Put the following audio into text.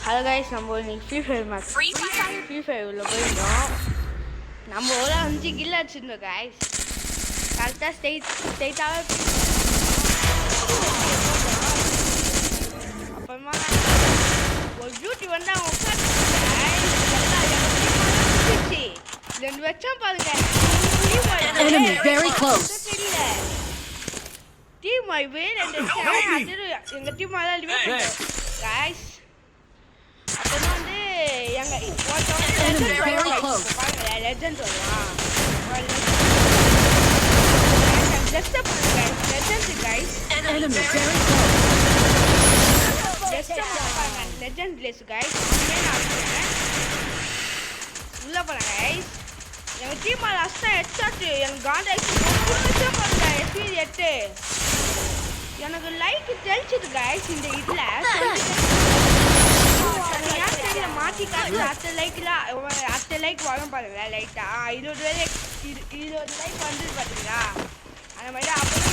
Hello guys, நம்ம இன்னைக்கு free fire உள்ள போயிருந்தோம். நம்ம ஒரு 5 கில் அடிச்சிருந்தோம் கைஸ். கரெக்டாக ஸ்ட்ரெயிட்டாகவே அப்புறமா ஒரு பியூட்டி வந்து அவன் உட்காந்துச்சு 2 வருஷம் பாருங்க. தெரியல டீம் வைவு 2 வருஷம் எங்கள் டீம் எல்லாம் கைஸ். அப்புறமா வந்து எங்க லெஜண்ட் வருவான். Legend place guys. உள்ள போறேன் கைஸ். எங்க டீம் லாஸ்டா ஹெட்ஷாட் எங்க காண்டாக்ட் பாருங்க. எஸ்பி 8 எனக்கு லைக் தெளிச்சது கைஸ். இந்த இதுல மாற்றி காசு அத்தை லைக் வரும் பாருங்க. லைட்டா 20 லைக் வந்து பார்த்தீங்களா? அந்த மாதிரி அப்புறம்